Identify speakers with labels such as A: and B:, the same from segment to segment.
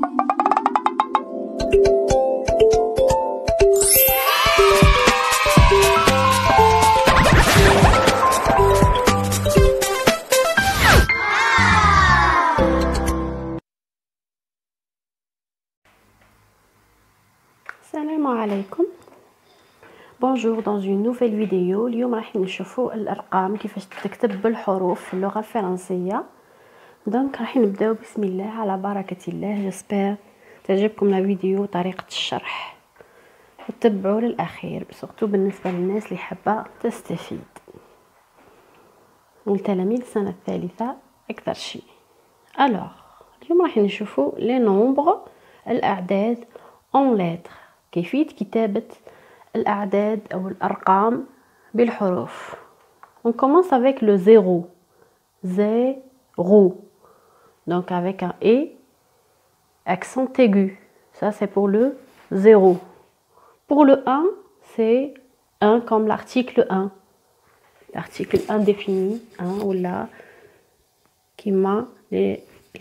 A: السلام عليكم. بونجور. dans une nouvelle vidéo. اليوم راح نشوفوا الارقام كيفاش تكتب بالحروف في اللغه الفرنسيه. دونك راح نبداو بسم الله على بركه الله. جسبر تعجبكم لا فيديو طريقه الشرح وتتبعوا للاخير، سورتو بالنسبه للناس اللي حابه تستفيد والتلاميذ السنه الثالثه اكثر شيء. الوغ اليوم راح نشوفوا لي نومبر، الاعداد اون لتر، كيفية كتابة الأعداد أو الأرقام بالحروف. On commence avec le 0. 0. Donc avec un E, accent aigu. Ça c'est pour le 0. Pour le 1, c'est 1 comme l'article 1. L'article indéfini, 1 ou là, كيما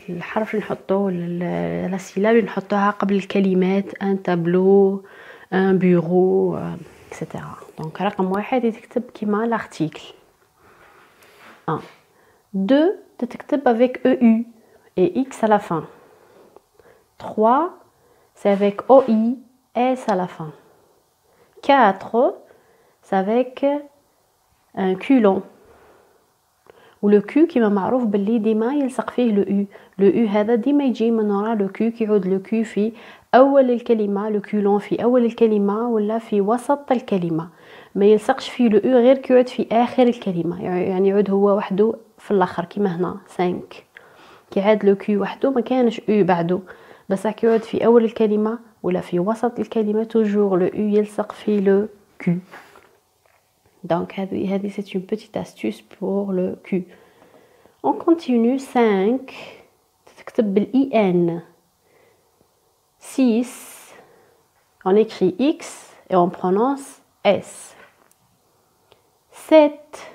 A: الحرف اللي نحطوه السيلاب اللي نحطوها قبل الكلمات، ان تابلو، ان بيرو، اكسيتيرا. دونك رقم واحد تكتب كيما لارتيكل 1. 2 تكتب avec EU et X à la fin. 3 c'est avec OI S à la fin. 4 c'est avec un Q long ولو كيو كيما معروف باللي ديما يلصق فيه لو او. لو او هذا ديما يجي من وراء لو كيو، كيعود لو كيو في اول الكلمه، لو كيولون في اول الكلمه ولا في وسط الكلمه، ما يلصقش فيه لو او غير كيعود في اخر الكلمه، يعني يعود هو وحده في الاخر كيما هنا 5 كيعاد لو كيو وحده ما كانش او بعده، بس كيعود في اول الكلمه ولا في وسط الكلمه توجور لو او يلصق في لو كيو. Donc, c'est une petite astuce pour le Q. On continue. 5. تكتب بالIN. 6. On écrit X et on prononce S. 7.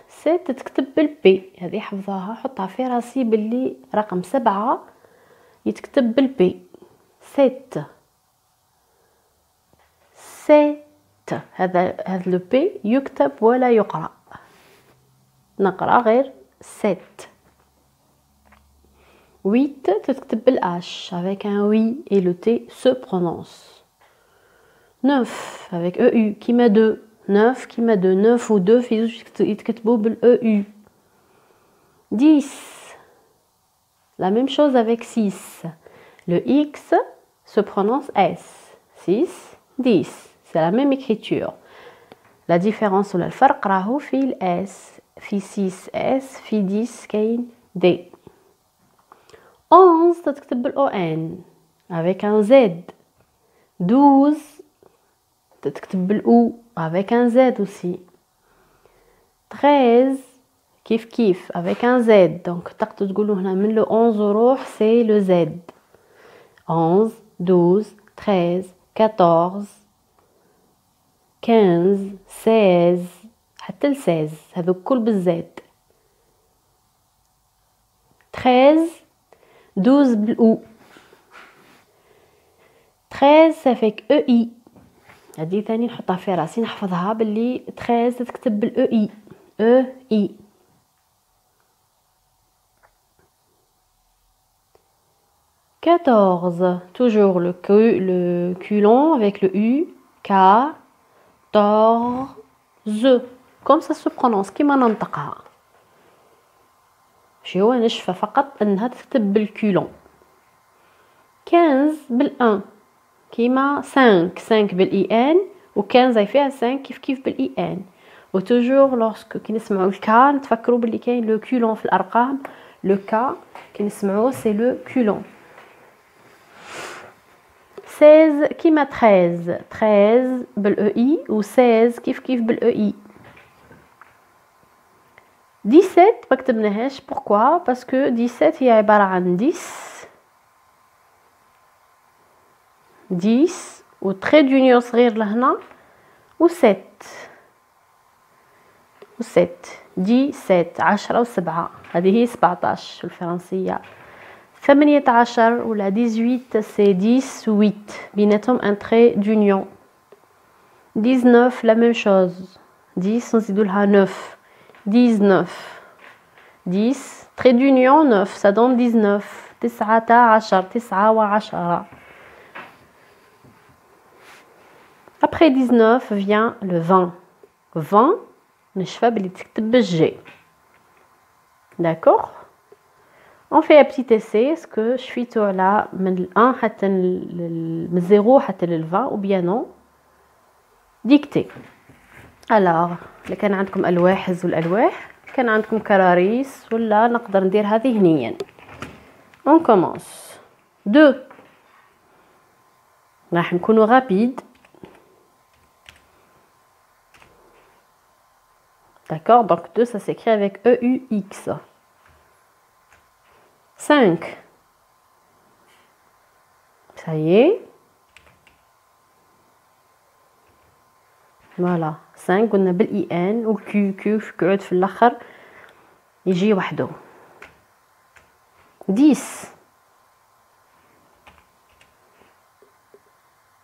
A: 7 تكتب بالبي. هذه حفظها، حطها في راسي باللي رقم 7 يتكتب بالبي. 7. 7. هذا لو بي يكتب ولا يقرأ، نقرأ غير 7. 8 تكتب بالH avec un oui et le T se prononce. 9 avec EU كيما 2. 9 كيما 2. 9 و 2 في زوج يتكتبوا بالEU. 10 la même chose avec 6. Le X se prononce S. 6 10. C'est la même écriture. La différence ولا الفرق راهو في الاس، في 6 اس، في 10 كاين دي. 11 تكتب بالاو ان avec un Z. 12 تكتب بالاو avec un Z aussi. 13 كيف avec un Z. donc تقدروا تقولوا هنا من لو 11 وروح سي لو Z. 11 12 13 14 15 16 حتى ل 16 هذو كل بالزاد. 13 12 بالاو. 13 سافيك او اي، هذه ثاني نحطها في راسي نحفظها باللي 13 تكتب بالاو اي. او اي. 14 toujours le Q long avec le U. 14 comme ça se prononce كيما ننطقها، ماشي هو نشفه فقط انها تكتب بالكولون. 15 بالان كيما 5 بالاي ان و15 فيها 5 كيف بالاي ان. وتوجور لوrsque كي نسمعوا الكا نتفكروا باللي كاين لو كولون في الارقام. لو كا كي نسمعوه سي لو كولون. 16 كيما 13 بالاو اي و 16 كيف بالاو اي. 17 ما كتبناهاش pourquoi باسكو 17 هي عباره عن 10 و تري دونيون صغير لهنا و 7 17 10 و 7 هذه هي 17 في الفرنسيه. 18 ou la 18 c'est 10 ou 8 بيناتهم un trait d'union 19 la même chose 10 نزيدو لها 9 19 10 trait d'union 9 ça donne 19 19 19 après 19 vient le 20 20 نشفى بلي تكتب بالجي d'accord. On fait un petit essai. Est-ce que je suis là من 1 حتى من 0 حتى ل 20 ou bien non? ديكتي. alors اللي كان عندكم الواح هزوا الالواح، كان عندكم كراريس ولا نقدر نديرها ذهنيا. on commence 2 راح نكونوا rapide. d'accord, donc 2 ça s'écrit avec EUX. 5 ça y est. voilà 5 قلنا بالاي ان والكيو كيو كيعود في الاخر يجي وحده. 10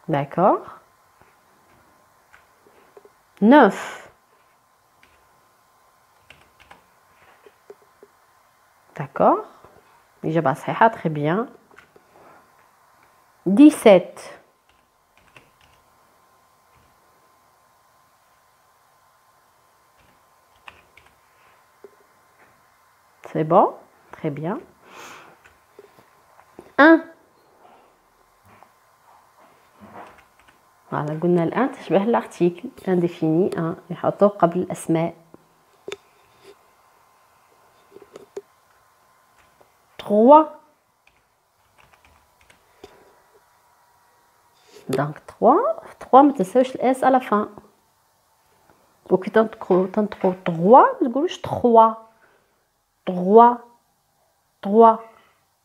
A: d'accord. 9 d'accord. إجابة صحيحة très bien. 17 c'est bon, très bien. 1 voilà قلنا الآن تشبه الارتيكل indéfini 1 يحطوه قبل الأسماء. 3 donc 3 ما تنساوش الاس على fin. وكي تنطقوا 3 ما تقولوش 3 3 3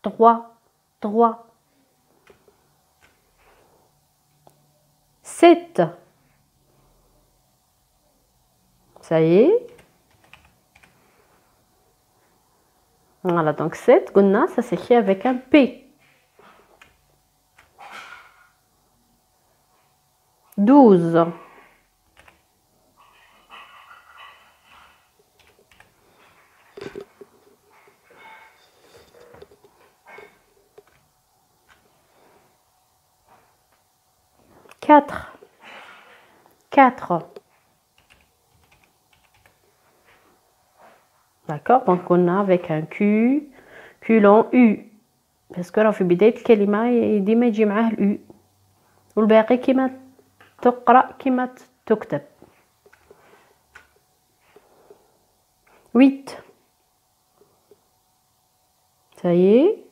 A: 3 3. 7 ça y est. voilà donc 7 قلنا ça s'écrit avec un P. 12 4 4 d'accord. donc on a avec un Q long U parce que راه في بداية الكلمة ديما يجي معاه الU والباقي كيما تقرأ كيما تكتب. 8 ça y est.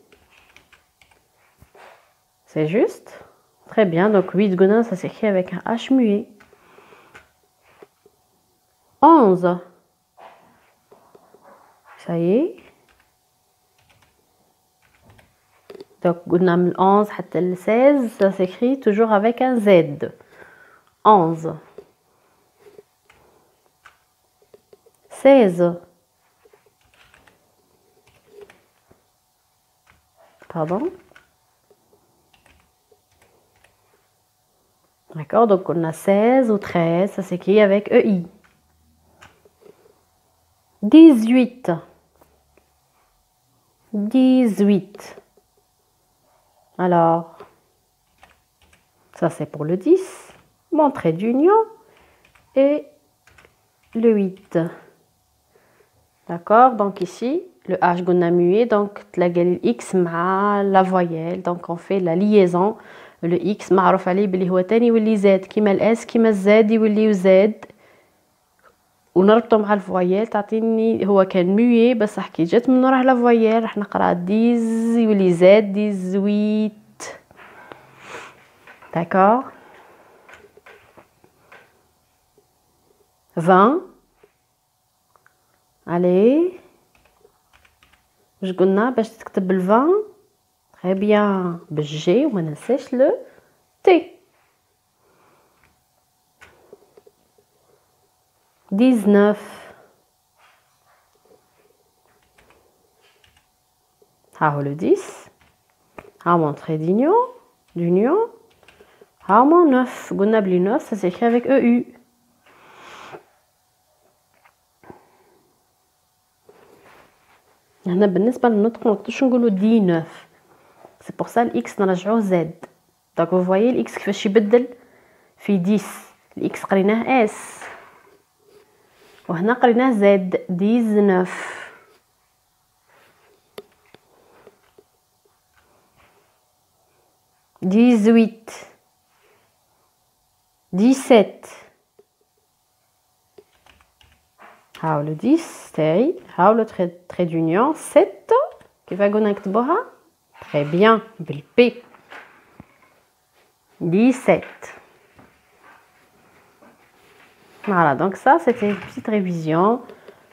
A: c'est juste très bien. donc 8 قلنا ça s'écrit avec un H muet. 11 ça y est. donc قلنا من 11 حتى ل 16 ça s'écrit toujours avec un Z. 11 16 pardon. d'accord, donc on a 16 ou 13 ça s'écrit avec EI. 18 18 alors ça c'est pour le 10 mon trait d'union et le 8 d'accord. donc ici le H قلنا muet donc تلاقى ال X مع la voyelle donc on fait la liaison. le X معروف عليه بلي هو تاني يولي Z كيما الاس كيما الزاد يوليو زاد ونربطو مع الفويال تعطيني هو كان muet بصح كي جات من وراه لا فويال راح نقرا ديز يولي زاد ديزويت d'accord. 20 allez واش قلنا باش تكتب ال20 très bien بالجي وما ننساش لو تي. 19 ها هو لو 10 ها mon trait d'union ها mon 9 قلنا بلي 9 ça s'écrit avec EU. هنا بالنسبه للنطق ما نقدرش نقولوا دي 9 سي بور سا الاكس نرجعوه زد. دونك vous voyez الاكس كيفاش يبدل في 10 الاكس قريناه اس وهنا قريناه زد 19 18 17 هاو لو 10 تاعي هاو لو تري دونيون 7 كيف قلنا نكتبوها très bien بالبي 17. Voilà, donc ça c'était une petite révision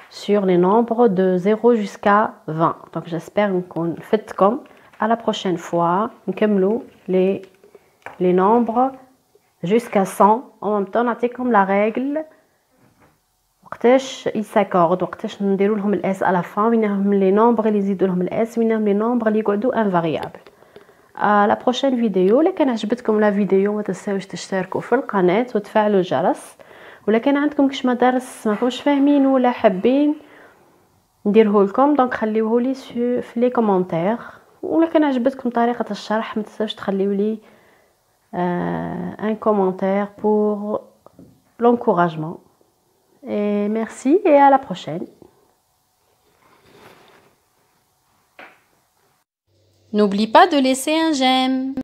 A: sur les nombres de 0 jusqu'à 20. Donc j'espère qu'on fait comme à la prochaine fois نكملوا les nombres jusqu'à 100. En même temps نعطيكم la règle وقتاش يساكورد وقتاش نديروا لهم الاس à la fin وينهم les nombres اللي يزيدوا لهم الاس وينهم les nombres اللي يقعدوا invariable. la prochaine vidéo. لكن عجبتكم لا فيديو ما تنساوش تشتركوا في القناه وتفعلوا الجرس. ولكن عندكم كش ما درس ما كنتوش فاهمين ولا حابين نديره لكم دونك خليوه لي في لي كومونتير. ولكن عجبتكم طريقه الشرح ما تنساوش تخليوا لي un commentaire pour l'encouragement. Et merci et à la prochaine.
B: N'oublie pas de laisser un j'aime.